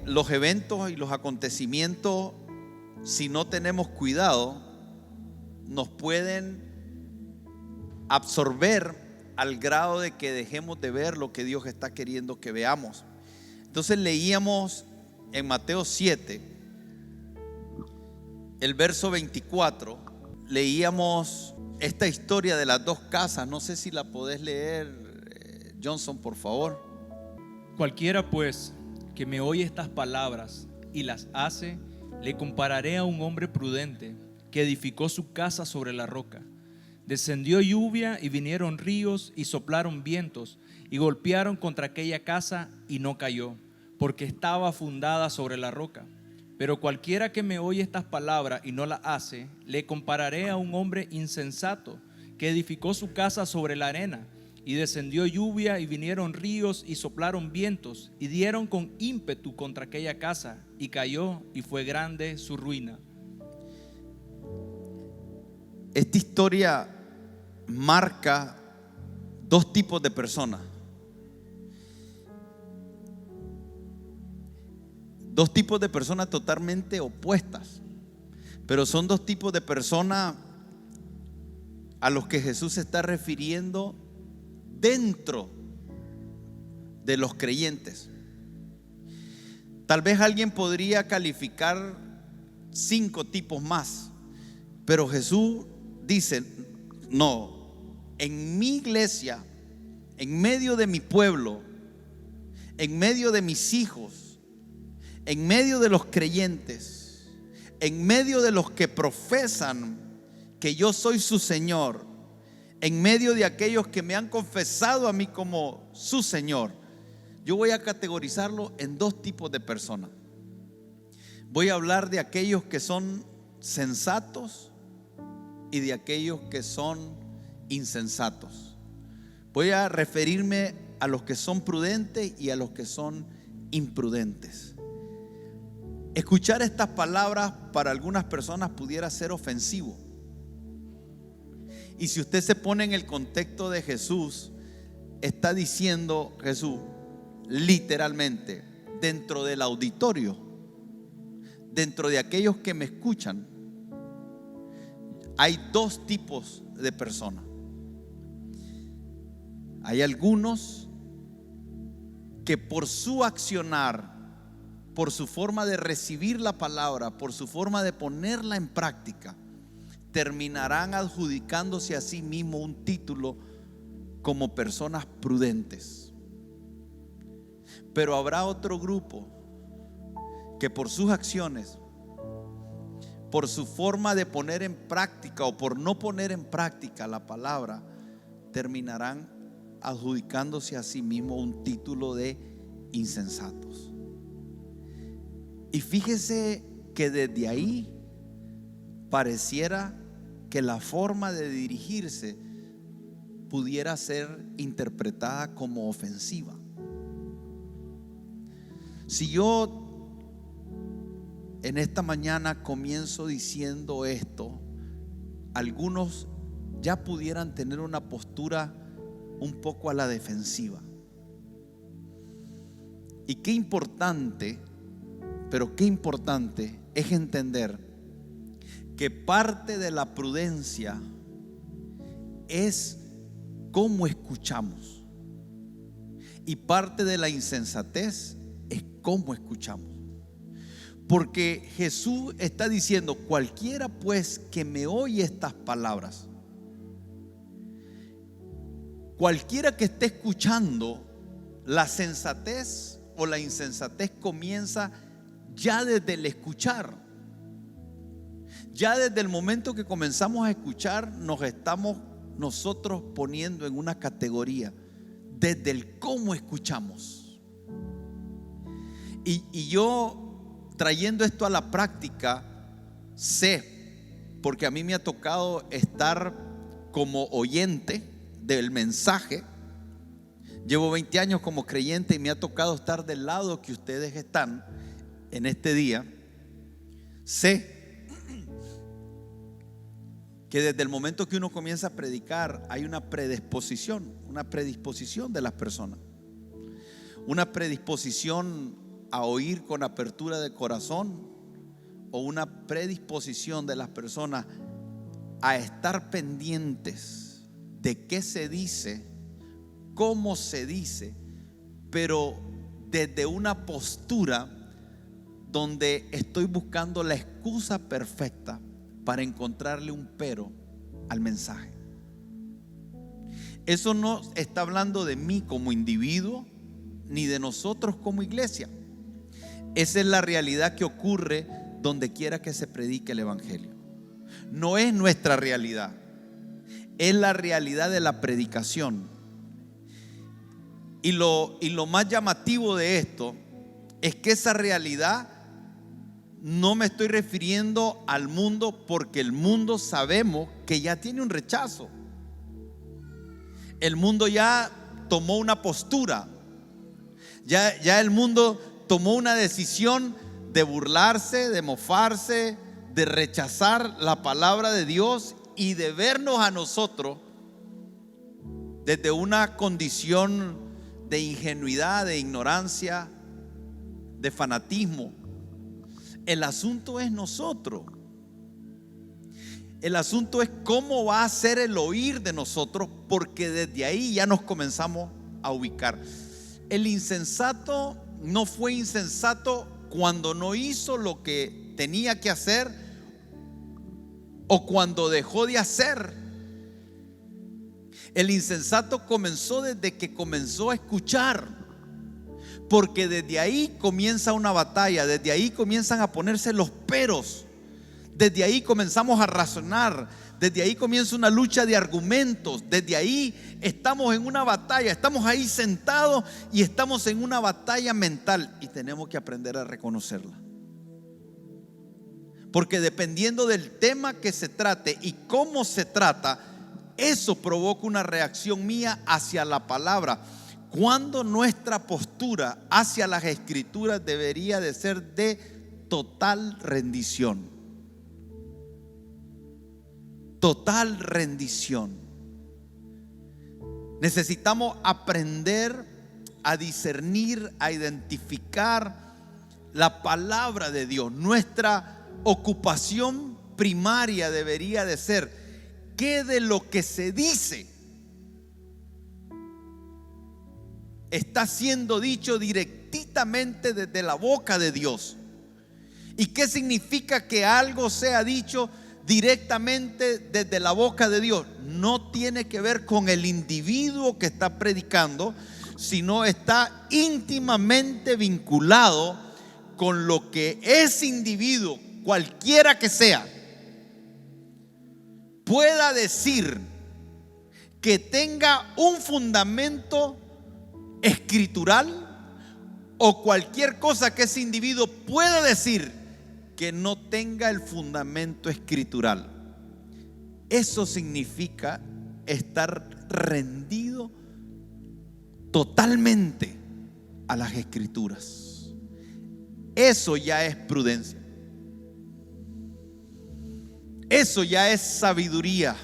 los eventos y los acontecimientos, si no tenemos cuidado, nos pueden absorber al grado de que dejemos de ver lo que Dios está queriendo que veamos. Entonces leíamos en Mateo 7, el verso 24, leíamos esta historia de las dos casas. No sé si la podés leer, Johnson, por favor. Cualquiera pues que me oye estas palabras y las hace, le compararé a un hombre prudente que edificó su casa sobre la roca. Descendió lluvia y vinieron ríos y soplaron vientos y golpearon contra aquella casa y no cayó, porque estaba fundada sobre la roca. Pero cualquiera que me oye estas palabras y no las hace, le compararé a un hombre insensato que edificó su casa sobre la arena. Y descendió lluvia y vinieron ríos y soplaron vientos y dieron con ímpetu contra aquella casa y cayó y fue grande su ruina. Esta historia marca dos tipos de personas. Dos tipos de personas totalmente opuestas, pero son dos tipos de personas a los que Jesús se está refiriendo dentro de los creyentes. Tal vez alguien podría calificar 5 tipos más, pero Jesús dice: no, en mi iglesia, en medio de mi pueblo, en medio de mis hijos, en medio de los creyentes, en medio de los que profesan que yo soy su Señor, en medio de aquellos que me han confesado a mí como su Señor, yo voy a categorizarlo en dos tipos de personas. Voy a hablar de aquellos que son sensatos y de aquellos que son insensatos. Voy a referirme a los que son prudentes y a los que son imprudentes. Escuchar estas palabras para algunas personas pudiera ser ofensivo. Y si usted se pone en el contexto de Jesús, está diciendo Jesús literalmente, dentro del auditorio, dentro de aquellos que me escuchan, hay dos tipos de personas. Hay algunos que por su accionar, por su forma de recibir la palabra, por su forma de ponerla en práctica, terminarán adjudicándose a sí mismo un título como personas prudentes. Pero habrá otro grupo que por sus acciones, por su forma de poner en práctica o por no poner en práctica la palabra, terminarán adjudicándose a sí mismo un título de insensatos. Y fíjese que desde ahí pareciera que la forma de dirigirse pudiera ser interpretada como ofensiva. Si yo en esta mañana comienzo diciendo esto, algunos ya pudieran tener una postura un poco a la defensiva. Y qué importante, pero qué importante es entender que parte de la prudencia es cómo escuchamos, y parte de la insensatez es cómo escuchamos. Porque Jesús está diciendo: cualquiera pues que me oye estas palabras, cualquiera que esté escuchando, la sensatez o la insensatez comienza ya desde el escuchar. Ya desde el momento que comenzamos a escuchar, nos estamos nosotros poniendo en una categoría desde el cómo escuchamos. Y yo, trayendo esto a la práctica, sé, porque a mí me ha tocado estar como oyente del mensaje. Llevo 20 años como creyente y me ha tocado estar del lado que ustedes están en este día. Sé que desde el momento que uno comienza a predicar hay una predisposición de las personas, una predisposición a oír con apertura de corazón o una predisposición de las personas a estar pendientes de qué se dice, cómo se dice, pero desde una postura donde estoy buscando la excusa perfecta para encontrarle un pero al mensaje? Eso no está hablando de mí como individuo ni de nosotros como iglesia. Esa es la realidad que ocurre donde quiera que se predique el evangelio. No es nuestra realidad, es la realidad de la predicación. Y lo más llamativo de esto es que esa realidad no me estoy refiriendo al mundo, porque el mundo sabemos que ya tiene un rechazo. El mundo ya tomó una postura, ya el mundo tomó una decisión de burlarse, de mofarse, de rechazar la palabra de Dios y de vernos a nosotros desde una condición de ingenuidad, de ignorancia, de fanatismo. El asunto es nosotros. El asunto es cómo va a ser el oír de nosotros, porque desde ahí ya nos comenzamos a ubicar. El insensato no fue insensato cuando no hizo lo que tenía que hacer o cuando dejó de hacer. El insensato comenzó desde que comenzó a escuchar, porque desde ahí comienza una batalla, desde ahí comienzan a ponerse los peros. Desde ahí comenzamos a razonar, desde ahí comienza una lucha de argumentos, desde ahí estamos en una batalla, estamos ahí sentados y estamos en una batalla mental, y tenemos que aprender a reconocerla. Porque dependiendo del tema que se trate y cómo se trata, eso provoca una reacción mía hacia la palabra. Cuando nuestra postura hacia las escrituras debería de ser de total rendición. Total rendición. Necesitamos aprender a discernir, a identificar la palabra de Dios. Nuestra ocupación primaria debería de ser: ¿qué de lo que se dice está siendo dicho directamente desde la boca de Dios? ¿Y qué significa que algo sea dicho directamente desde la boca de Dios? No tiene que ver con el individuo que está predicando, sino está íntimamente vinculado con lo que ese individuo, cualquiera que sea, pueda decir, que tenga un fundamento escritural, o cualquier cosa que ese individuo pueda decir que no tenga el fundamento escritural. Eso significa estar rendido totalmente a las escrituras. Eso ya es prudencia. Eso ya es sabiduría.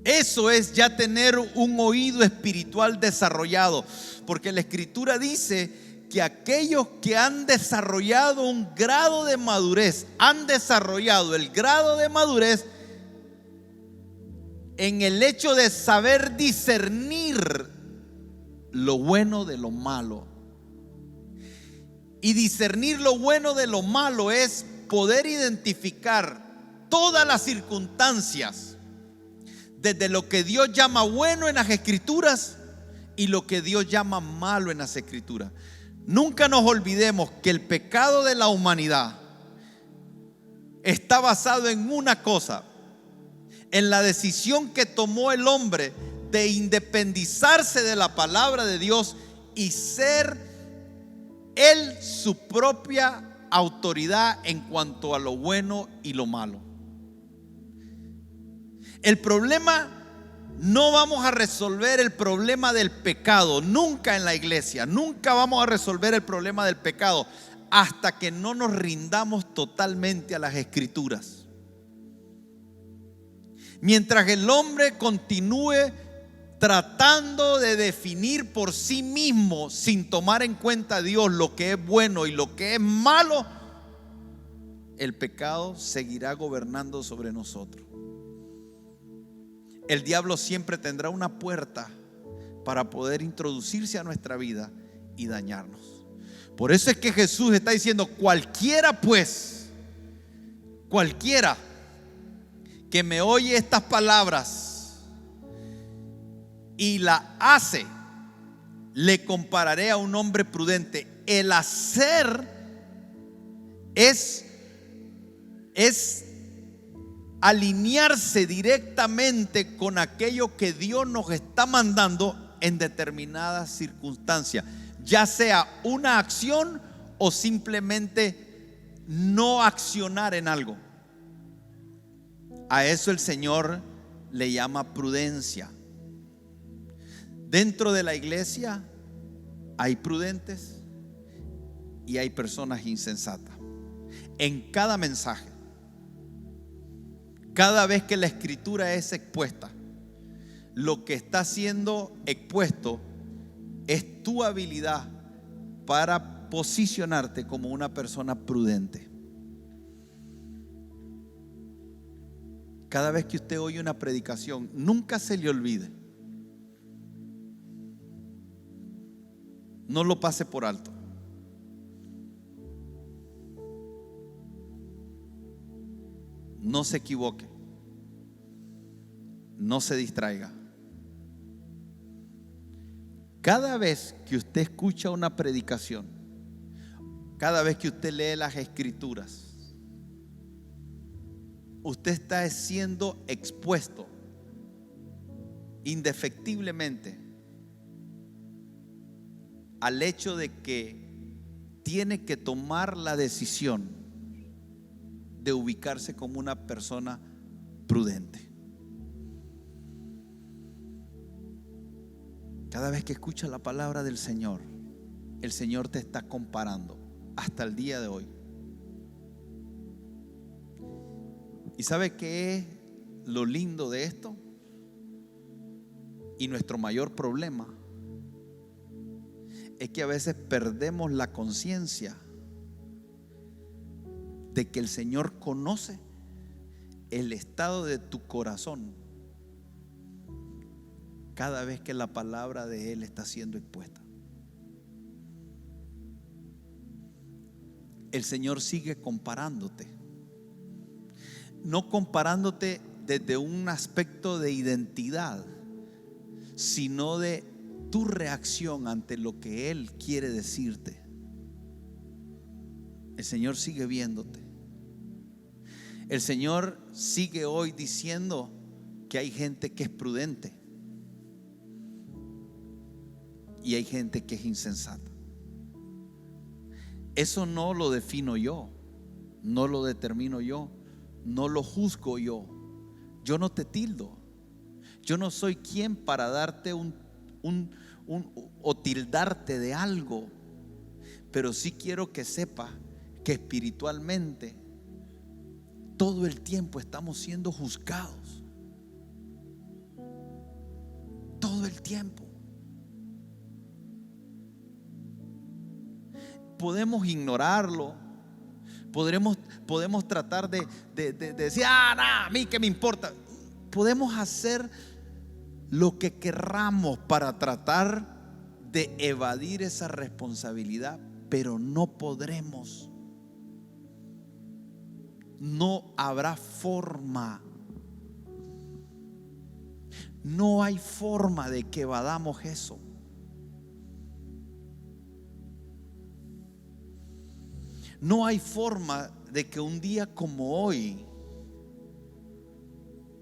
Eso es ya tener un oído espiritual desarrollado, porque la escritura dice que aquellos que han desarrollado un grado de madurez, han desarrollado el grado de madurez en el hecho de saber discernir lo bueno de lo malo. Y discernir lo bueno de lo malo es poder identificar todas las circunstancias, desde lo que Dios llama bueno en las escrituras y lo que Dios llama malo en las escrituras. Nunca nos olvidemos que el pecado de la humanidad está basado en una cosa: en la decisión que tomó el hombre de independizarse de la palabra de Dios y ser él su propia autoridad en cuanto a lo bueno y lo malo. El problema, no vamos a resolver el problema del pecado nunca en la iglesia. Nunca vamos a resolver el problema del pecado hasta que no nos rindamos totalmente a las escrituras. Mientras el hombre continúe tratando de definir por sí mismo, sin tomar en cuenta a Dios lo que es bueno y lo que es malo, el pecado seguirá gobernando sobre nosotros. El diablo siempre tendrá una puerta para poder introducirse a nuestra vida y dañarnos. Por eso es que Jesús está diciendo: cualquiera pues, cualquiera que me oye estas palabras y la hace, le compararé a un hombre prudente. El hacer es alinearse directamente con aquello que Dios nos está mandando en determinadas circunstancias, ya sea una acción o simplemente no accionar en algo. A eso el Señor le llama prudencia. Dentro de la iglesia hay prudentes y hay personas insensatas. En cada mensaje, cada vez que la escritura es expuesta, lo que está siendo expuesto es tu habilidad para posicionarte como una persona prudente. Cada vez que usted oye una predicación, nunca se le olvide, no lo pase por alto. No se equivoque, no se distraiga. Cada vez que usted escucha una predicación, cada vez que usted lee las escrituras, usted está siendo expuesto indefectiblemente al hecho de que tiene que tomar la decisión de ubicarse como una persona prudente. Cada vez que escuchas la palabra del Señor, el Señor te está comparando hasta el día de hoy. ¿Y sabe qué es lo lindo de esto? Y nuestro mayor problema es que a veces perdemos la conciencia de que el Señor conoce el estado de tu corazón cada vez que la palabra de Él está siendo expuesta. El Señor sigue comparándote, no comparándote desde un aspecto de identidad, sino de tu reacción ante lo que Él quiere decirte. El Señor sigue viéndote. El Señor sigue hoy diciendo que hay gente que es prudente y hay gente que es insensata. Eso no lo defino yo, no lo determino yo, no lo juzgo yo. Yo no te tildo. Yo no soy quien para darte o tildarte de algo, pero sí quiero que sepa que espiritualmente todo el tiempo estamos siendo juzgados. Todo el tiempo. Podemos ignorarlo, podemos tratar de decir: a mí qué me importa. Podemos hacer lo que querramos para tratar de evadir esa responsabilidad, pero no podremos. No habrá forma. No hay forma de que evadamos eso. No hay forma de que un día como hoy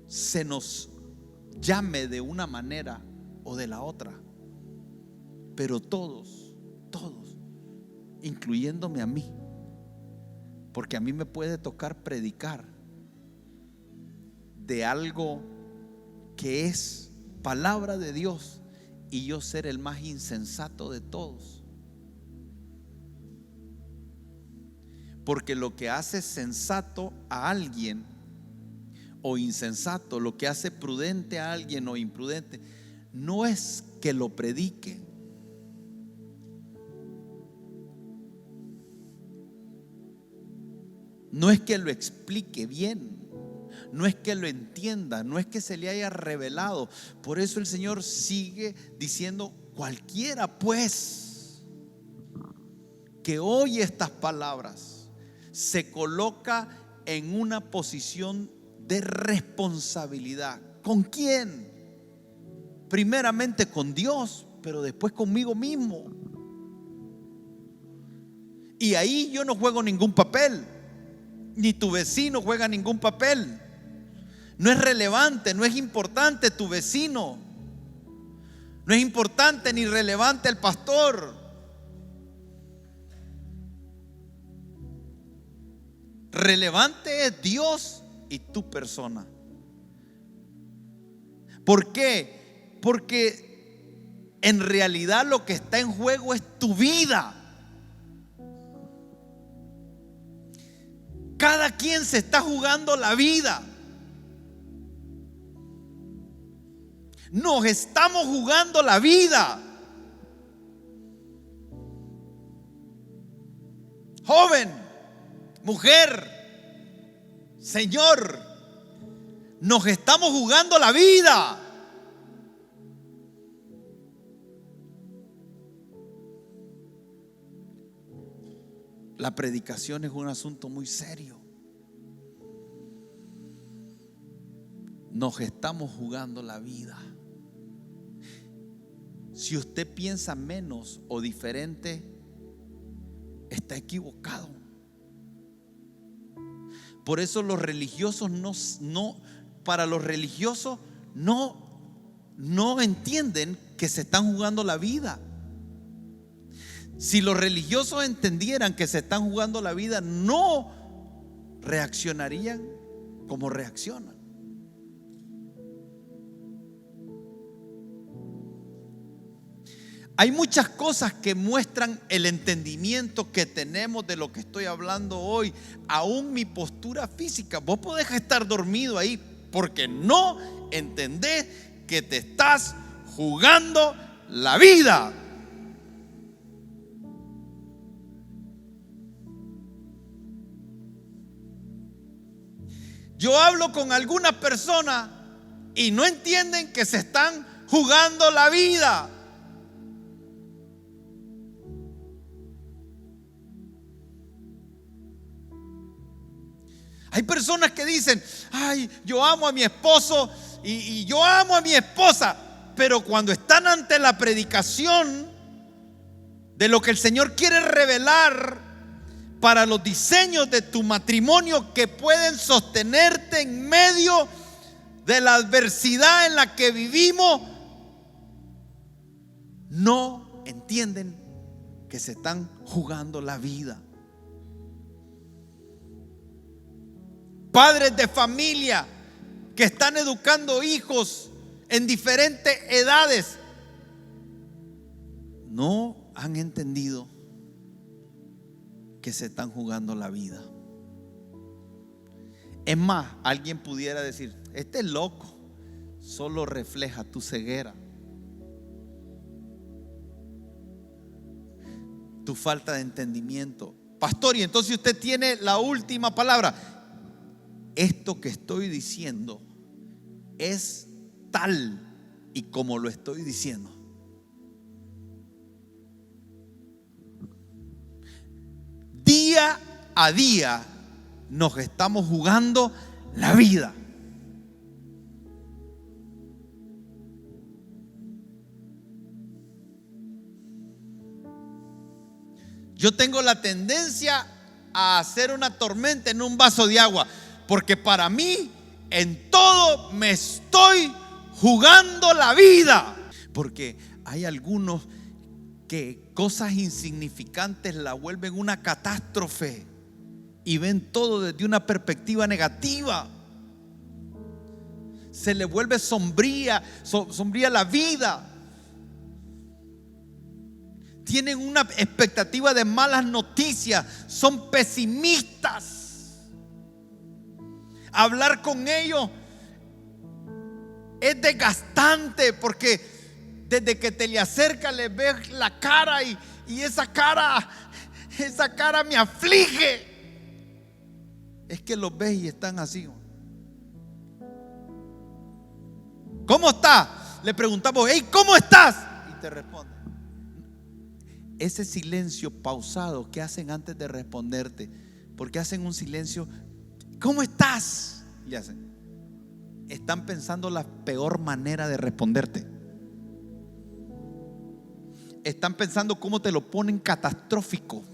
se nos llame de una manera o de la otra. Pero todos, incluyéndome a mí, porque a mí me puede tocar predicar de algo que es palabra de Dios y yo ser el más insensato de todos. Porque lo que hace sensato a alguien o insensato, lo que hace prudente a alguien o imprudente, no es que lo predique, no es que lo explique bien, no es que lo entienda, no es que se le haya revelado. Por eso el Señor sigue diciendo: cualquiera pues que oye estas palabras se coloca en una posición de responsabilidad. ¿Con quién? Primeramente con Dios, pero después conmigo mismo. Y ahí yo no juego ningún papel, ni tu vecino juega ningún papel. No es relevante, no es importante tu vecino, no es importante ni relevante el pastor. Relevante es Dios y tu persona. ¿Por qué? Porque en realidad lo que está en juego es tu vida. Cada quien se está jugando la vida. Nos estamos jugando la vida. Joven, mujer, señor, nos estamos jugando la vida. La predicación es un asunto muy serio. Nos estamos jugando la vida. Si usted piensa menos o diferente, está equivocado. Por eso los religiosos para los religiosos no entienden que se están jugando la vida. Si los religiosos entendieran que se están jugando la vida, no reaccionarían como reaccionan. Hay muchas cosas que muestran el entendimiento que tenemos de lo que estoy hablando hoy. Aún mi postura física. Vos podés estar dormido ahí porque no entendés que te estás jugando la vida. Yo hablo con algunas personas y no entienden que se están jugando la vida. Hay personas que dicen: ay, yo amo a mi esposo y yo amo a mi esposa. Pero cuando están ante la predicación de lo que el Señor quiere revelar para los diseños de tu matrimonio que pueden sostenerte en medio de la adversidad en la que vivimos, no entienden que se están jugando la vida. Padres de familia que están educando hijos en diferentes edades no han entendido que se están jugando la vida. Es más, alguien pudiera decir: este loco solo refleja tu ceguera, tu falta de entendimiento. Pastor, y entonces usted tiene la última palabra. Esto que estoy diciendo es tal y como lo estoy diciendo. Día a día nos estamos jugando la vida. Yo tengo la tendencia a hacer una tormenta en un vaso de agua, porque para mí en todo me estoy jugando la vida. Porque hay algunos que cosas insignificantes la vuelven una catástrofe y ven todo desde una perspectiva negativa. Se le vuelve sombría la vida. Tienen una expectativa de malas noticias, son pesimistas. Hablar con ellos es desgastante porque desde que te le acercas le ves la cara y esa cara me aflige. Es que los ves y están así. ¿Cómo está? Le preguntamos, hey, ¿cómo estás? Y te responde. Ese silencio pausado que hacen antes de responderte, porque hacen un silencio, ¿cómo estás? Le hacen. Están pensando la peor manera de responderte. Están pensando cómo te lo ponen catastrófico.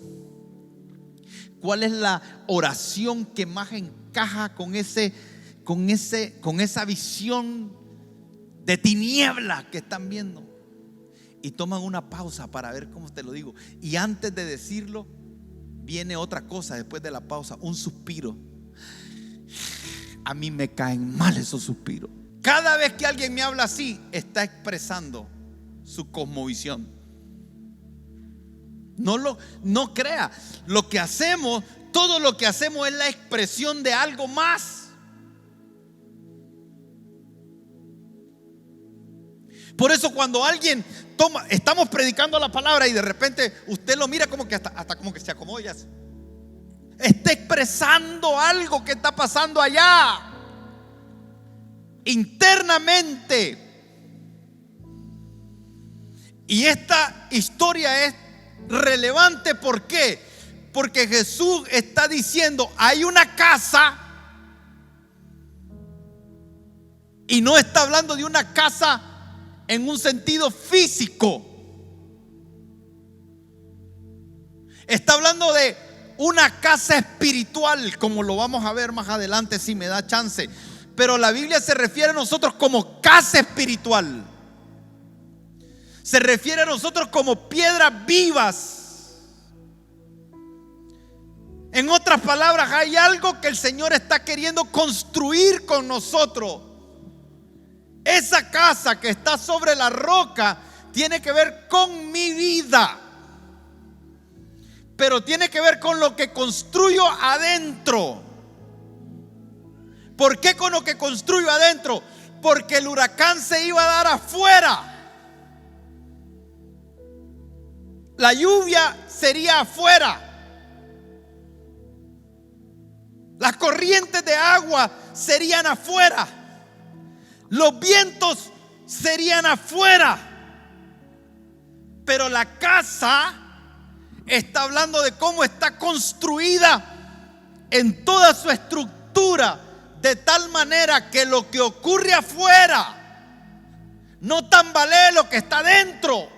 ¿Cuál es la oración que más encaja con esa visión de tiniebla que están viendo? Y toman una pausa para ver cómo te lo digo. Y antes de decirlo, viene otra cosa después de la pausa, un suspiro. A mí me caen mal esos suspiros. Cada vez que alguien me habla así, está expresando su cosmovisión. No crea, lo que hacemos, todo lo que hacemos es la expresión de algo más. Por eso cuando alguien estamos predicando la palabra y de repente usted lo mira como que hasta como que se acomoda y hace. Está expresando algo que está pasando allá internamente. Y esta historia es relevante. ¿Por qué? Porque Jesús está diciendo, hay una casa, y no está hablando de una casa en un sentido físico. Está hablando de una casa espiritual, como lo vamos a ver más adelante si me da chance. Pero la Biblia se refiere a nosotros como casa espiritual. Se refiere a nosotros como piedras vivas. En otras palabras, hay algo que el Señor está queriendo construir con nosotros. Esa casa que está sobre la roca tiene que ver con mi vida, pero tiene que ver con lo que construyo adentro. ¿Por qué con lo que construyo adentro? Porque el huracán se iba a dar afuera. La lluvia sería afuera. Las corrientes de agua serían afuera. Los vientos serían afuera. Pero la casa está hablando de cómo está construida en toda su estructura, de tal manera que lo que ocurre afuera no tambalee lo que está dentro,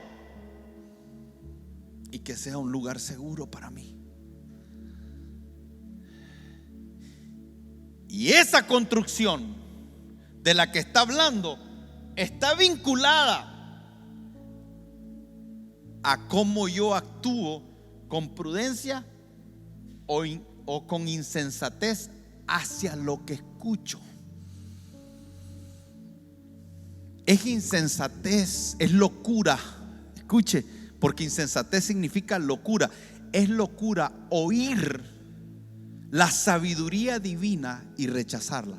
y que sea un lugar seguro para mí. Y esa construcción de la que está hablando está vinculada a cómo yo actúo con prudencia o con insensatez hacia lo que escucho. Es insensatez, es locura. Escuche, porque insensatez significa locura. Es locura oír la sabiduría divina y rechazarla.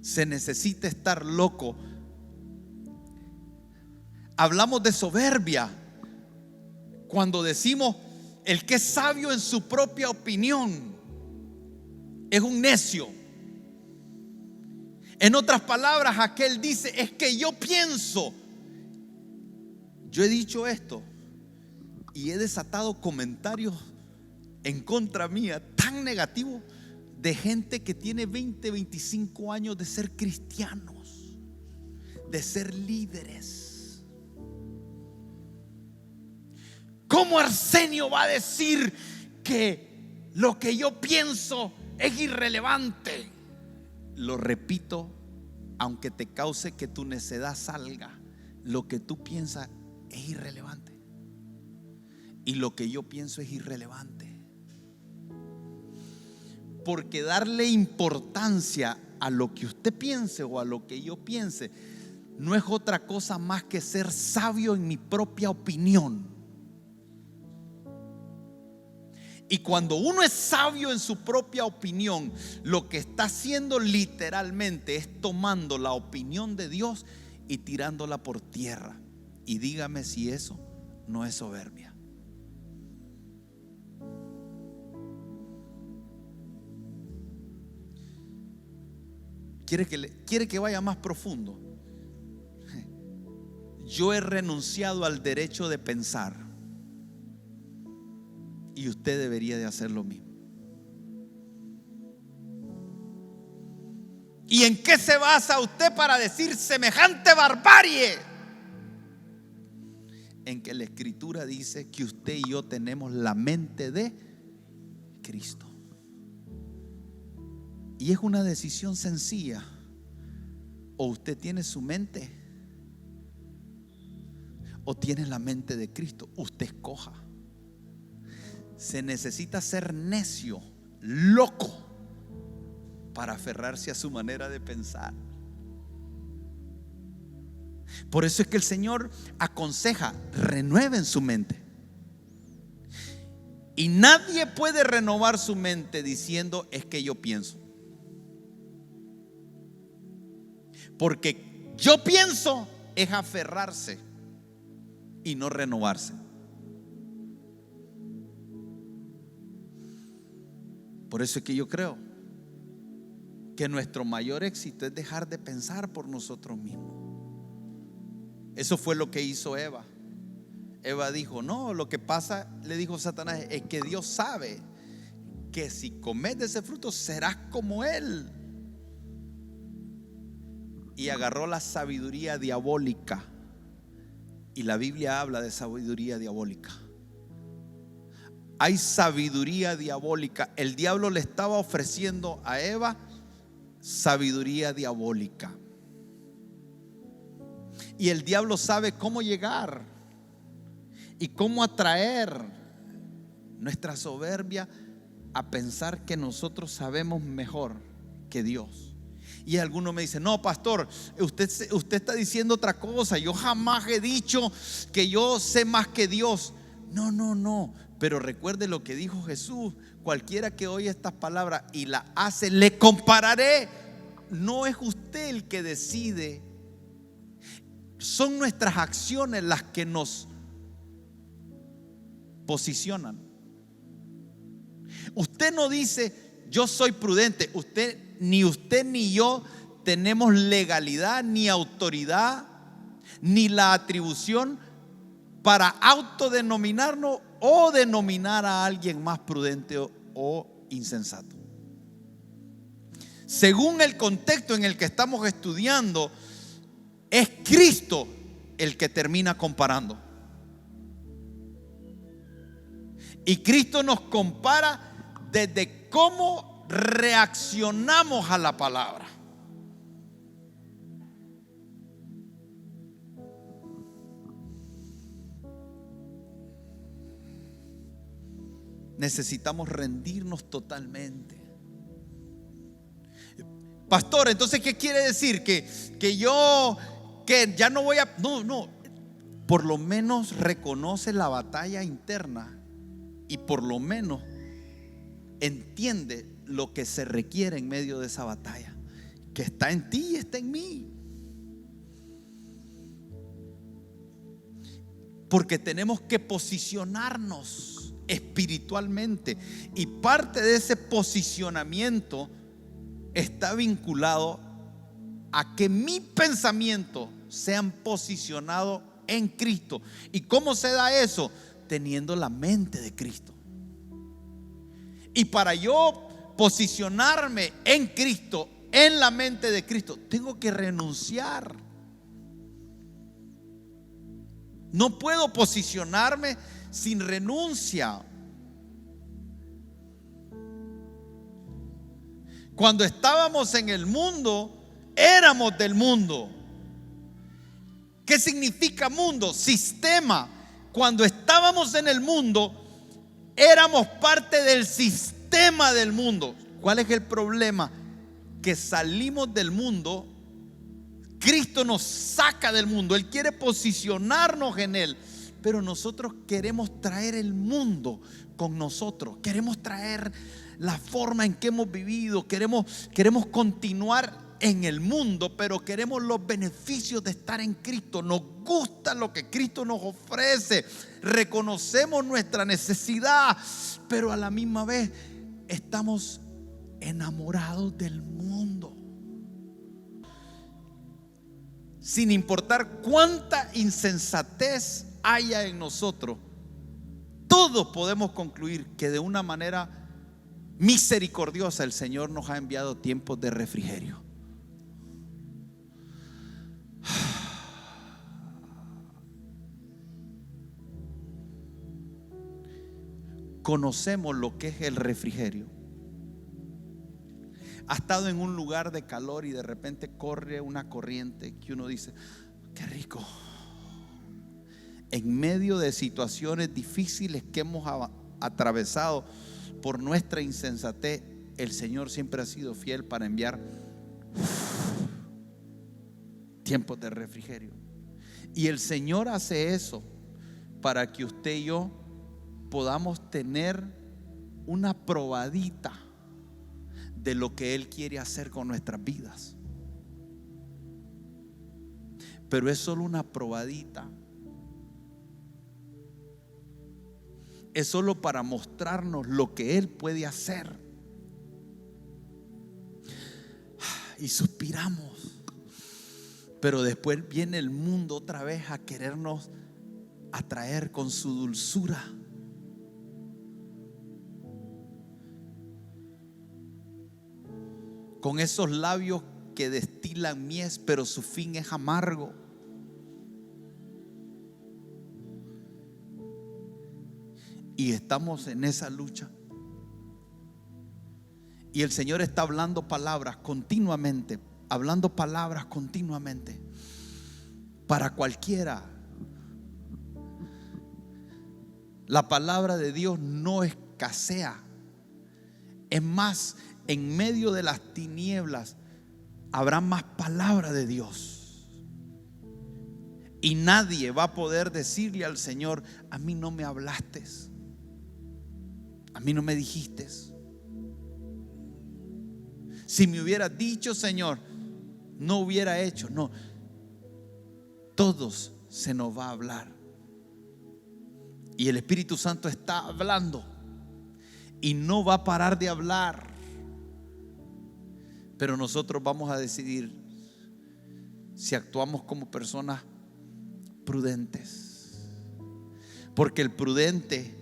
Se necesita estar loco. Hablamos de soberbia cuando decimos el que es sabio en su propia opinión es un necio. En otras palabras, aquel dice, es que yo pienso. Yo he dicho esto y he desatado comentarios en contra mía tan negativos de gente que tiene 20, 25 años de ser cristianos, de ser líderes. ¿Cómo Arsenio va a decir que lo que yo pienso es irrelevante? Lo repito, aunque te cause que tu necedad salga, lo que tú piensas es irrelevante. Y lo que yo pienso es irrelevante. Porque darle importancia a lo que usted piense o a lo que yo piense no es otra cosa más que ser sabio en mi propia opinión. Y cuando uno es sabio en su propia opinión, lo que está haciendo literalmente es tomando la opinión de Dios y tirándola por tierra. Y dígame si eso no es soberbia. ¿Quiere que vaya más profundo? Yo he renunciado al derecho de pensar. Y usted debería de hacer lo mismo. ¿Y en qué se basa usted para decir semejante barbarie? En que la Escritura dice que usted y yo tenemos la mente de Cristo. Y es una decisión sencilla. O usted tiene su mente o tiene la mente de Cristo. Usted escoja. Se necesita ser necio, loco, para aferrarse a su manera de pensar. Por eso es que el Señor aconseja: renueven su mente. Y nadie puede renovar su mente diciendo: es que yo pienso. Porque yo pienso es aferrarse y no renovarse. Por eso es que yo creo que nuestro mayor éxito es dejar de pensar por nosotros mismos. Eso fue lo que hizo Eva. Eva dijo: no, lo que pasa, le dijo Satanás, es que Dios sabe que si comes de ese fruto serás como Él. Y agarró la sabiduría diabólica. Y la Biblia habla de sabiduría diabólica. Hay sabiduría diabólica. El diablo le estaba ofreciendo a Eva sabiduría diabólica. Y el diablo sabe cómo llegar y cómo atraer nuestra soberbia a pensar que nosotros sabemos mejor que Dios. Y algunos me dicen: no, pastor, usted está diciendo otra cosa. Yo jamás he dicho que yo sé más que Dios. No. Pero recuerde lo que dijo Jesús: cualquiera que oye estas palabras y las hace, le compararé. No es usted el que decide. Son nuestras acciones las que nos posicionan. Usted no dice: yo soy prudente. Usted ni yo tenemos legalidad, ni autoridad, ni la atribución para autodenominarnos o denominar a alguien más prudente o insensato. Según el contexto en el que estamos estudiando, es Cristo el que termina comparando. Y Cristo nos compara desde cómo reaccionamos a la palabra. Necesitamos rendirnos totalmente. Pastor, entonces ¿qué quiere decir? Que ya no voy a... No. Por lo menos reconoce la batalla interna y por lo menos entiende lo que se requiere en medio de esa batalla, que está en ti y está en mí. Porque tenemos que posicionarnos espiritualmente, y parte de ese posicionamiento está vinculado a que mi pensamiento sean posicionados en Cristo. ¿Y cómo se da eso? Teniendo la mente de Cristo. Y para yo posicionarme en Cristo, en la mente de Cristo, tengo que renunciar. No puedo posicionarme sin renuncia. Cuando estábamos en el mundo, éramos del mundo. ¿Qué significa mundo? Sistema. Cuando estábamos en el mundo, éramos parte del sistema del mundo. ¿Cuál es el problema? Que salimos del mundo. Cristo nos saca del mundo. Él quiere posicionarnos en Él, pero nosotros queremos traer el mundo con nosotros. Queremos traer la forma en que hemos vivido. Queremos continuar en el mundo, pero queremos los beneficios de estar en Cristo. Nos gusta lo que Cristo nos ofrece. Reconocemos nuestra necesidad, pero a la misma vez estamos enamorados del mundo. Sin importar cuánta insensatez haya en nosotros, todos podemos concluir que de una manera misericordiosa el Señor nos ha enviado tiempos de refrigerio. Conocemos lo que es el refrigerio. Ha estado en un lugar de calor y de repente corre una corriente que uno dice: qué rico. En medio de situaciones difíciles que hemos atravesado por nuestra insensatez, el Señor siempre ha sido fiel para enviar tiempos de refrigerio. Y el Señor hace eso para que usted y yo podamos tener una probadita de lo que Él quiere hacer con nuestras vidas. Pero es solo una probadita. Es solo para mostrarnos lo que Él puede hacer. Y suspiramos. Pero después viene el mundo otra vez a querernos atraer con su dulzura. Con esos labios que destilan miel, pero su fin es amargo. Y estamos en esa lucha. Y el Señor está hablando palabras continuamente, para cualquiera. La palabra de Dios no escasea. Es más, en medio de las tinieblas habrá más palabra de Dios. Y nadie va a poder decirle al Señor: a mí no me hablaste, a mí no me dijiste. Si me hubieras dicho, Señor, no hubiera hecho. No, todos se nos va a hablar. Y el Espíritu Santo está hablando y no va a parar de hablar. Pero nosotros vamos a decidir si actuamos como personas prudentes. Porque el prudente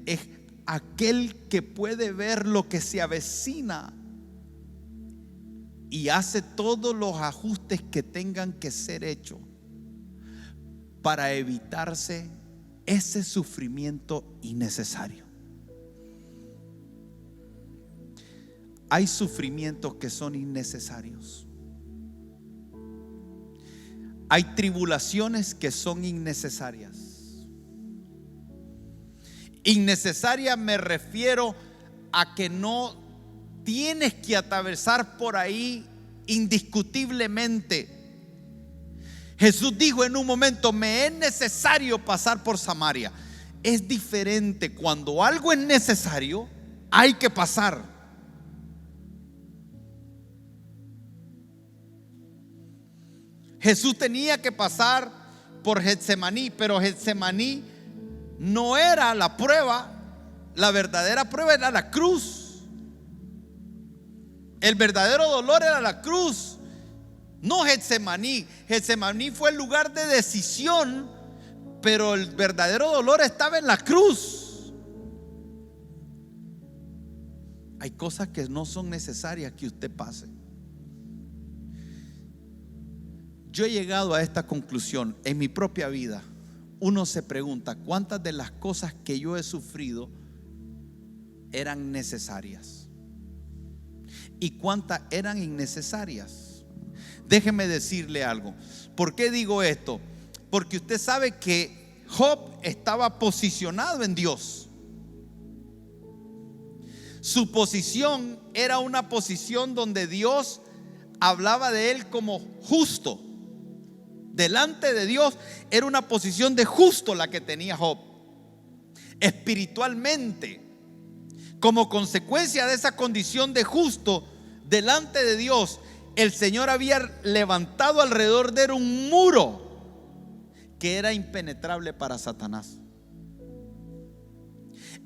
es aquel que puede ver lo que se avecina y hace todos los ajustes que tengan que ser hechos para evitarse ese sufrimiento innecesario. Hay sufrimientos que son innecesarios. Hay tribulaciones que son innecesarias. Innecesaria me refiero a que no tienes que atravesar por ahí indiscutiblemente. Jesús dijo en un momento: me es necesario pasar por Samaria. Es diferente. Cuando algo es necesario, hay que pasar. Jesús tenía que pasar por Getsemaní, pero Getsemaní no era la prueba. La verdadera prueba era la cruz. El verdadero dolor era la cruz, no Getsemaní. Getsemaní fue el lugar de decisión, pero el verdadero dolor estaba en la cruz. Hay cosas que no son necesarias que usted pase. Yo he llegado a esta conclusión en mi propia vida. Uno se pregunta: ¿cuántas de las cosas que yo he sufrido eran necesarias? ¿Y cuántas eran innecesarias? Déjeme decirle algo. ¿Por qué digo esto? Porque usted sabe que Job estaba posicionado en Dios. Su posición era una posición donde Dios hablaba de él como justo. delante de Dios era una posición de justo la que tenía Job. Espiritualmente, como consecuencia de esa condición de justo delante de Dios, el Señor había levantado alrededor de él un muro que era impenetrable para Satanás.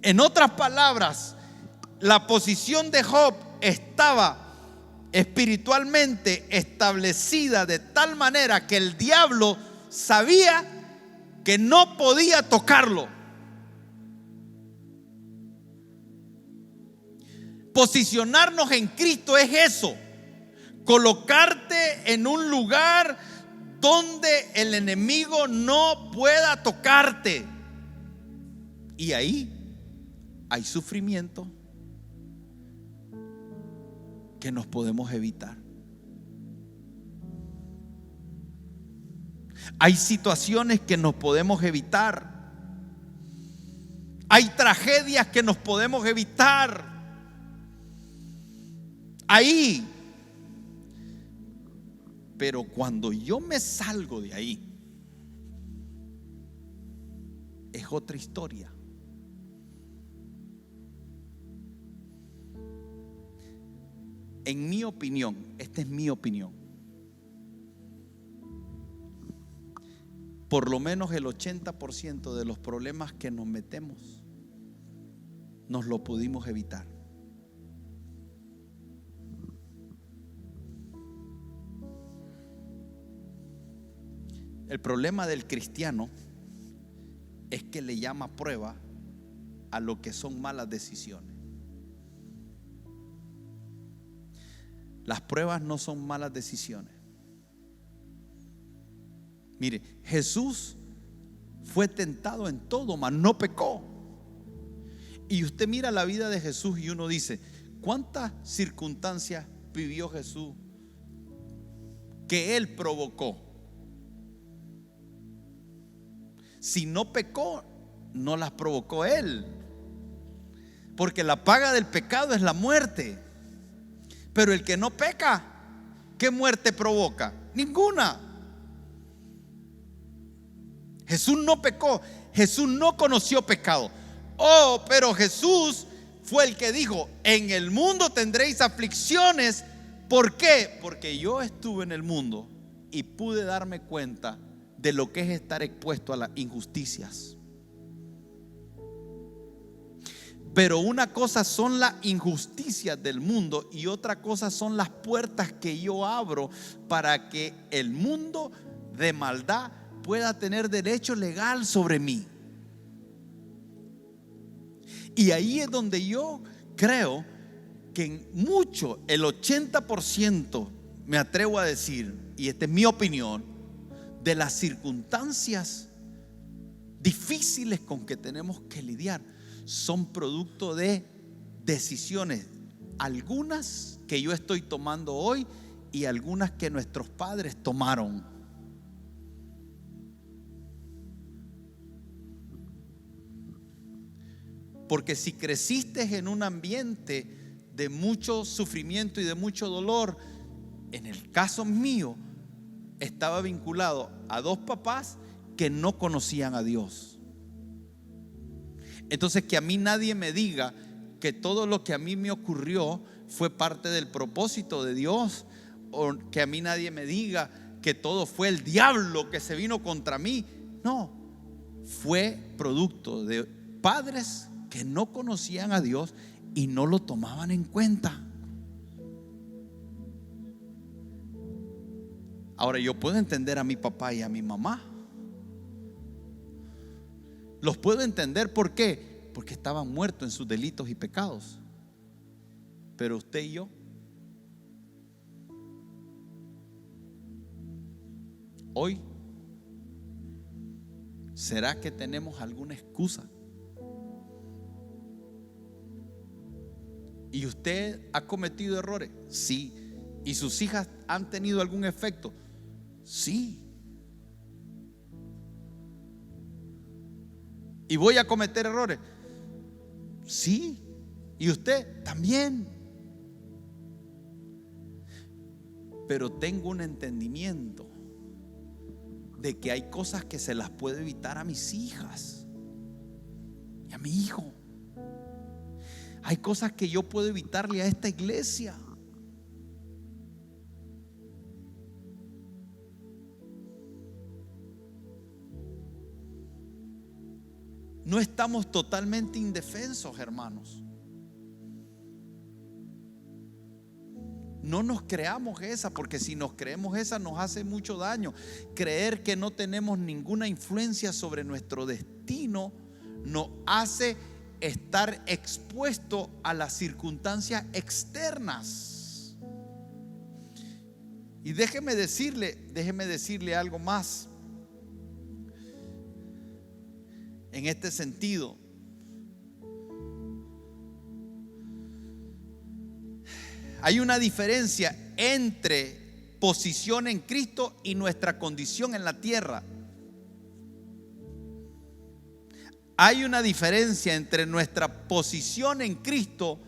En otras palabras, la posición de Job estaba espiritualmente establecida de tal manera que el diablo sabía que no podía tocarlo. Posicionarnos en Cristo es eso: colocarte en un lugar donde el enemigo no pueda tocarte. Y ahí hay sufrimiento que nos podemos evitar. Hay situaciones que nos podemos evitar. Hay tragedias que nos podemos evitar. Ahí. Pero cuando yo me salgo de ahí, es otra historia. En mi opinión, esta es mi opinión, por lo menos el 80% de los problemas que nos metemos nos lo pudimos evitar. El problema del cristiano es que le llama prueba a lo que son malas decisiones. Las pruebas no son malas decisiones. Mire, Jesús fue tentado en todo, mas no pecó. Y usted mira la vida de Jesús y uno dice: ¿cuántas circunstancias vivió Jesús que él provocó? Si no pecó, no las provocó él, porque la paga del pecado es la muerte. Pero el que no peca, ¿qué muerte provoca? Ninguna. Jesús no pecó, Jesús no conoció pecado. Oh, pero Jesús fue el que dijo: en el mundo tendréis aflicciones. ¿Por qué? Porque yo estuve en el mundo y pude darme cuenta de lo que es estar expuesto a las injusticias. Pero una cosa son las injusticias del mundo y otra cosa son las puertas que yo abro para que el mundo de maldad pueda tener derecho legal sobre mí. Y ahí es donde yo creo que en mucho, el 80%, me atrevo a decir, y esta es mi opinión, de las circunstancias difíciles con que tenemos que lidiar son producto de decisiones, algunas que yo estoy tomando hoy y algunas que nuestros padres tomaron. Porque si creciste en un ambiente de mucho sufrimiento y de mucho dolor, en el caso mío estaba vinculado a dos papás que no conocían a Dios. Entonces, que a mí nadie me diga que todo lo que a mí me ocurrió fue parte del propósito de Dios, o que a mí nadie me diga que todo fue el diablo que se vino contra mí. No, fue producto de padres que no conocían a Dios y no lo tomaban en cuenta. Ahora, yo puedo entender a mi papá y a mi mamá. Los puedo entender. ¿Por qué? Porque estaban muertos en sus delitos y pecados. Pero usted y yo, hoy, ¿será que tenemos alguna excusa? ¿Y usted ha cometido errores? Sí. ¿Y sus hijas han tenido algún efecto? Sí. ¿Y voy a cometer errores? Sí. ¿Y usted? También. Pero tengo un entendimiento de que hay cosas que se las puedo evitar a mis hijas y a mi hijo. Hay cosas que yo puedo evitarle a esta iglesia. No estamos totalmente indefensos, hermanos. No nos creamos esa, porque si nos creemos esa nos hace mucho daño. Creer que no tenemos ninguna influencia sobre nuestro destino nos hace estar expuesto a las circunstancias externas. Y déjeme decirle algo más en este sentido. Hay una diferencia entre posición en Cristo y nuestra condición en la tierra. Hay una diferencia entre nuestra posición en Cristo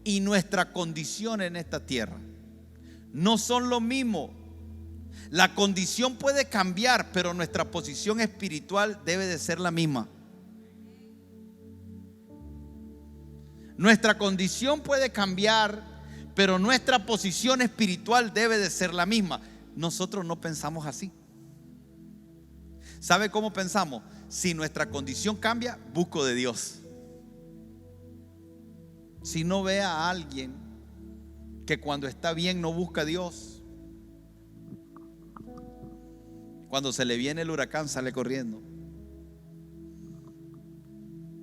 y nuestra condición en esta tierra. No son lo mismo. La condición puede cambiar, pero nuestra posición espiritual debe de ser la misma. Nuestra condición puede cambiar, pero nuestra posición espiritual debe de ser la misma. Nosotros no pensamos así. ¿Sabe cómo pensamos? Si nuestra condición cambia, busco de Dios. Si no ve a alguien que cuando está bien no busca a Dios, cuando se le viene el huracán sale corriendo,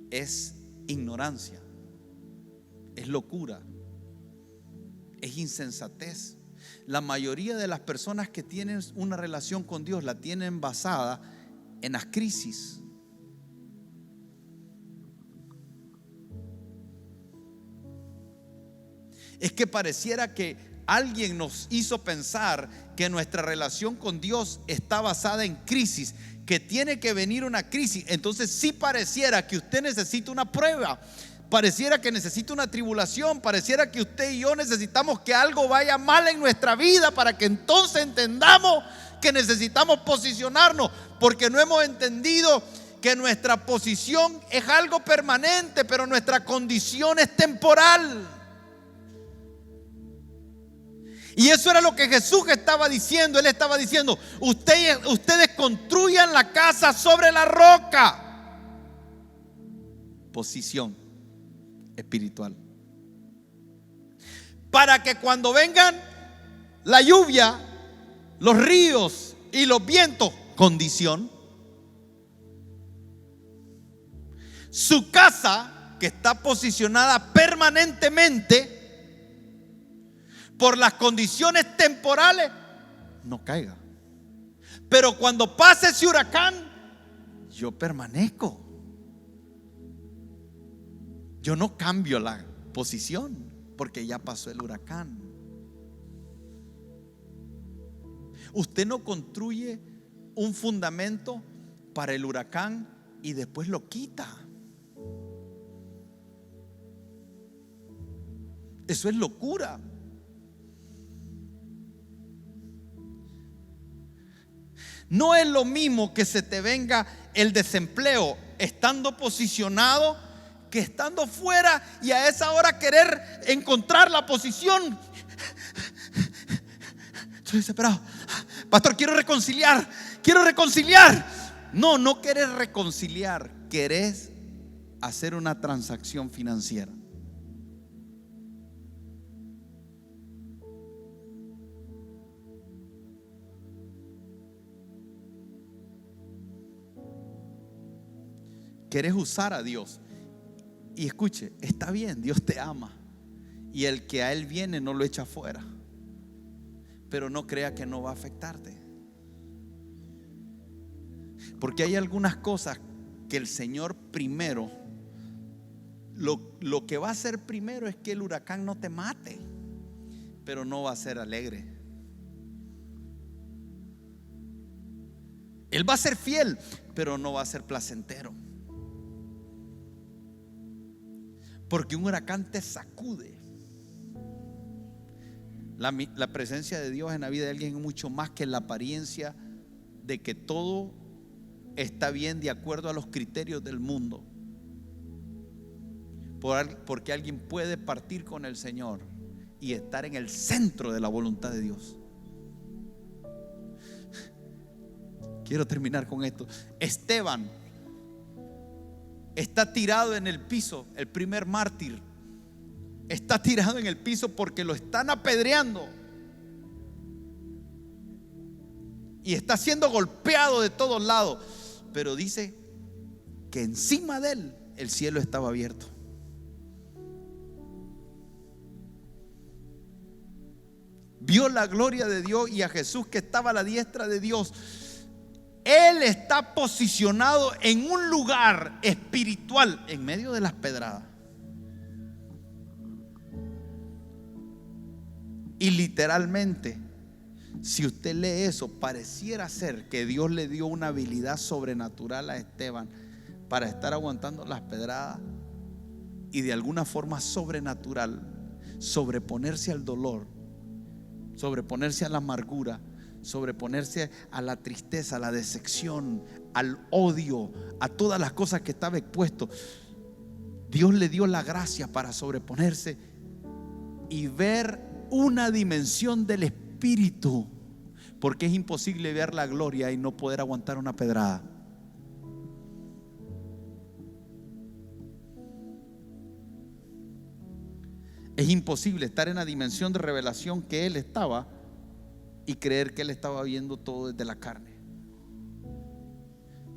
es ignorancia, es locura, es insensatez. La mayoría de las personas que tienen una relación con Dios la tienen basada en las crisis. Es que pareciera que alguien nos hizo pensar que nuestra relación con Dios está basada en crisis, que tiene que venir una crisis. Entonces sí pareciera que usted necesita una prueba, pareciera que necesita una tribulación, pareciera que usted y yo necesitamos que algo vaya mal en nuestra vida para que entonces entendamos que necesitamos posicionarnos, porque no hemos entendido que nuestra posición es algo permanente, pero nuestra condición es temporal. Y eso era lo que Jesús estaba diciendo. Él estaba diciendo: ustedes construyan la casa sobre la roca. Posición espiritual. Para que cuando vengan la lluvia, los ríos y los vientos, condición, su casa, que está posicionada permanentemente, por las condiciones temporales, no caiga. Pero cuando pase ese huracán, yo permanezco. Yo no cambio la posición porque ya pasó el huracán. Usted no construye un fundamento para el huracán y después lo quita. Eso es locura. No es lo mismo que se te venga el desempleo estando posicionado que estando fuera y a esa hora querer encontrar la posición. Estoy desesperado. Pastor, quiero reconciliar. No querés reconciliar, querés hacer una transacción financiera. Querés usar a Dios. Y escuche, está bien, Dios te ama, y el que a Él viene no lo echa fuera, pero no crea que no va a afectarte, porque hay algunas cosas que el Señor primero, lo que va a hacer primero es que el huracán no te mate, pero no va a ser alegre. Él va a ser fiel, pero no va a ser placentero. Porque un huracán te sacude. La presencia de Dios en la vida de alguien es mucho más que la apariencia de que todo está bien de acuerdo a los criterios del mundo, porque alguien puede partir con el Señor y estar en el centro de la voluntad de Dios. Quiero terminar con esto. Esteban está tirado en el piso, el primer mártir. Está tirado en el piso porque lo están apedreando y está siendo golpeado de todos lados. Pero dice que encima de él el cielo estaba abierto. Vio la gloria de Dios y a Jesús que estaba a la diestra de Dios. Él está posicionado en un lugar espiritual en medio de las pedradas. Y literalmente, si usted lee eso, pareciera ser que Dios le dio una habilidad sobrenatural a Esteban para estar aguantando las pedradas y de alguna forma sobrenatural sobreponerse al dolor, sobreponerse a la amargura, sobreponerse a la tristeza, a la decepción, al odio, a todas las cosas que estaba expuesto. Dios le dio la gracia para sobreponerse y ver una dimensión del espíritu, porque es imposible ver la gloria y no poder aguantar una pedrada. Es imposible estar en la dimensión de revelación que él estaba y creer que él estaba viendo todo desde la carne.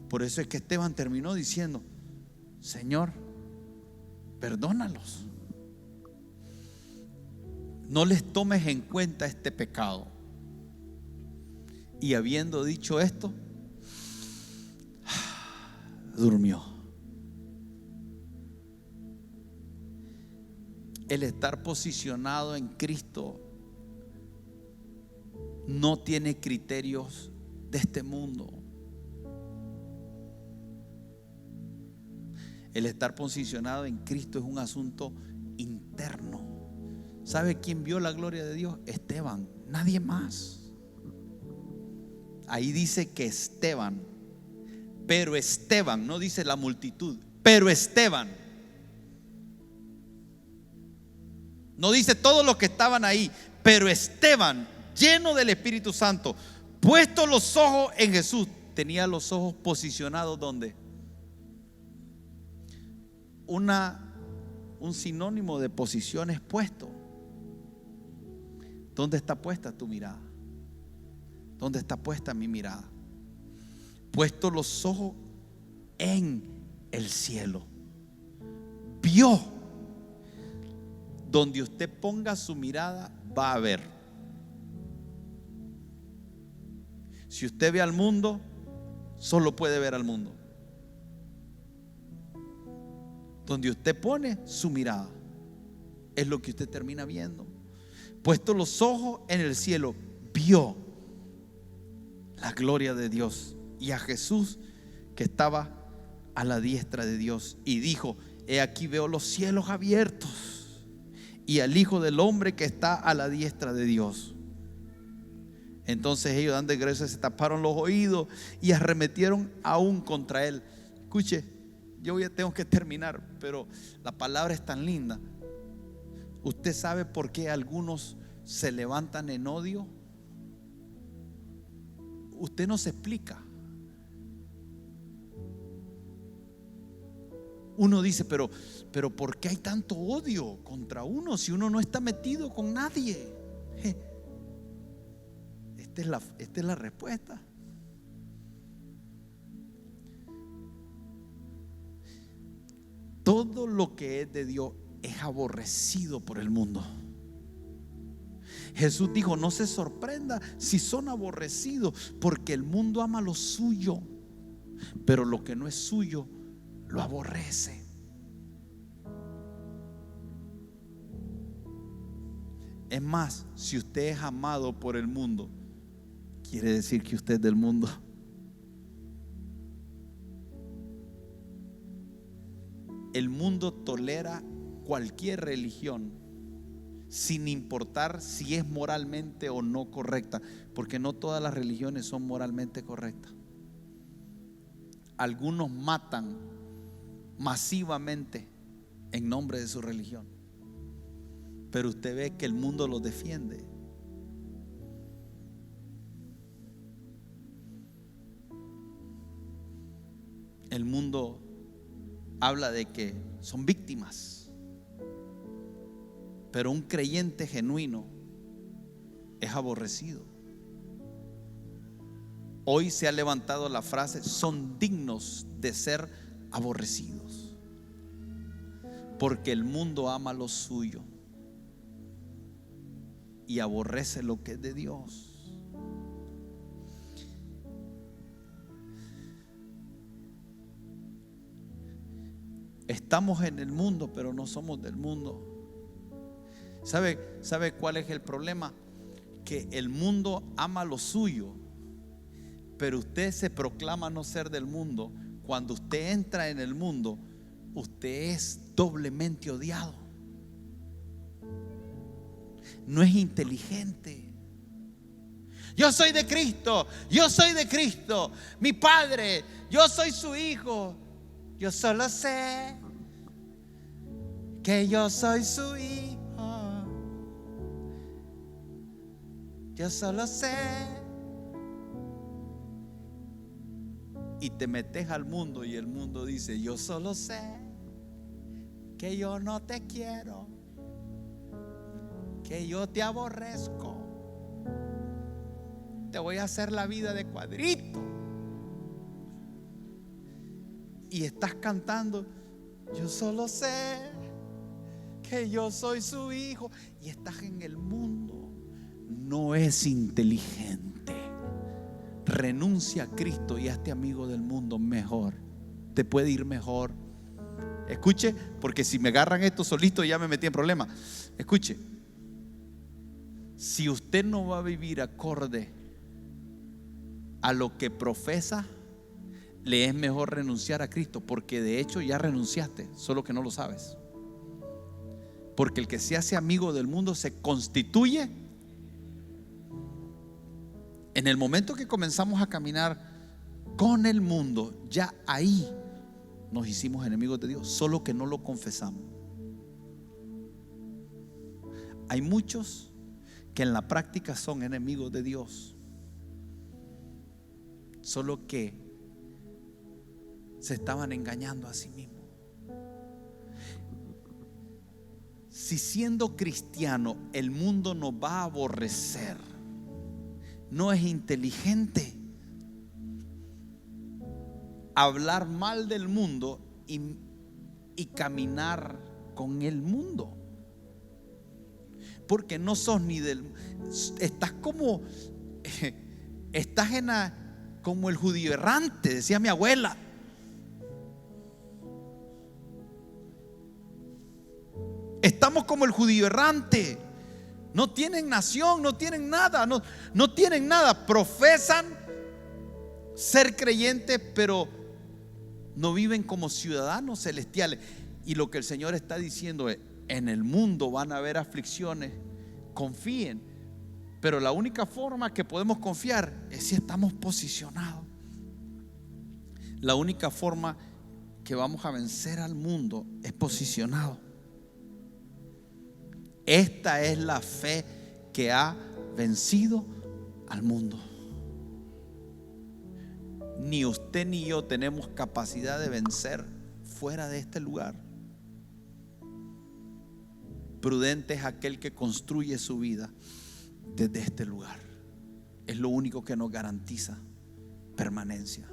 Por eso es que Esteban terminó diciendo: Señor, perdónalos, no les tomes en cuenta este pecado. Y habiendo dicho esto, durmió. El estar posicionado en Cristo no tiene criterios de este mundo. El estar posicionado en Cristo es un asunto interno. ¿Sabe quién vio la gloria de Dios? Esteban, nadie más. Ahí dice que Esteban, pero Esteban, no dice la multitud, pero Esteban. No dice todos los que estaban ahí, pero Esteban, lleno del Espíritu Santo, puesto los ojos en Jesús, tenía los ojos posicionados ¿dónde? Un sinónimo de posición es puesto. ¿Dónde está puesta tu mirada? ¿Dónde está puesta mi mirada? Puesto los ojos en el cielo. Vio. Donde usted ponga su mirada va a ver. Si usted ve al mundo, solo puede ver al mundo. Donde usted pone su mirada es lo que usted termina viendo. Puesto los ojos en el cielo, vio la gloria de Dios y a Jesús que estaba a la diestra de Dios, y dijo: he aquí veo los cielos abiertos y al Hijo del Hombre que está a la diestra de Dios. Entonces ellos, dando gracias, se taparon los oídos y arremetieron aún contra él. Escuche, yo ya tengo que terminar, pero la palabra es tan linda. ¿Usted sabe por qué algunos se levantan en odio? Usted no se explica. Uno dice, pero ¿por qué hay tanto odio contra uno si uno no está metido con nadie? Esta es la respuesta. Todo lo que es de Dios es aborrecido por el mundo. Jesús dijo: no se sorprenda si son aborrecidos, porque el mundo ama lo suyo, pero lo que no es suyo lo aborrece. Es más, si usted es amado por el mundo, quiere decir que usted es del mundo. El mundo tolera cualquier religión sin importar si es moralmente o no correcta, porque no todas las religiones son moralmente correctas. Algunos matan masivamente en nombre de su religión, pero usted ve que el mundo los defiende. El mundo habla de que son víctimas, pero un creyente genuino es aborrecido. Hoy se ha levantado la frase: son dignos de ser aborrecidos, porque el mundo ama lo suyo y aborrece lo que es de Dios. Estamos en el mundo, pero no somos del mundo. ¿Sabe cuál es el problema? Que el mundo ama lo suyo, pero usted se proclama no ser del mundo. Cuando usted entra en el mundo, usted es doblemente odiado. No es inteligente. Yo soy de Cristo, yo soy de Cristo, mi Padre, yo soy su hijo. Yo solo sé que yo soy su hijo. Yo solo sé. Y te metes al mundo y el mundo dice: yo solo sé que yo no te quiero, que yo te aborrezco, te voy a hacer la vida de cuadrito. Y estás cantando: yo solo sé que yo soy su hijo. Y estás en el mundo. No es inteligente. Renuncia a Cristo y hazte amigo del mundo mejor. Te puede ir mejor. Escuche, porque si me agarran esto solito ya me metí en problemas. Escuche, si usted no va a vivir acorde a lo que profesa, le es mejor renunciar a Cristo, porque de hecho ya renunciaste, solo que no lo sabes. Porque el que se hace amigo del mundo se constituye. En el momento que comenzamos a caminar con el mundo, ya ahí nos hicimos enemigos de Dios, solo que no lo confesamos. Hay muchos que en la práctica son enemigos de Dios, solo que se estaban engañando a sí mismos. Si siendo cristiano el mundo nos va a aborrecer, no es inteligente hablar mal del mundo y caminar con el mundo, porque no sos ni del. Estás como como el judío errante, decía mi abuela. Estamos como el judío errante. No tienen nación, no tienen nada, no tienen nada. Profesan ser creyentes, pero no viven como ciudadanos celestiales. Y lo que el Señor está diciendo es: en el mundo van a haber aflicciones, confíen. Pero la única forma que podemos confiar es si estamos posicionados. La única forma que vamos a vencer al mundo es posicionado. Esta es la fe que ha vencido al mundo. Ni usted ni yo tenemos capacidad de vencer fuera de este lugar. Prudente es aquel que construye su vida desde este lugar. Es lo único que nos garantiza permanencia.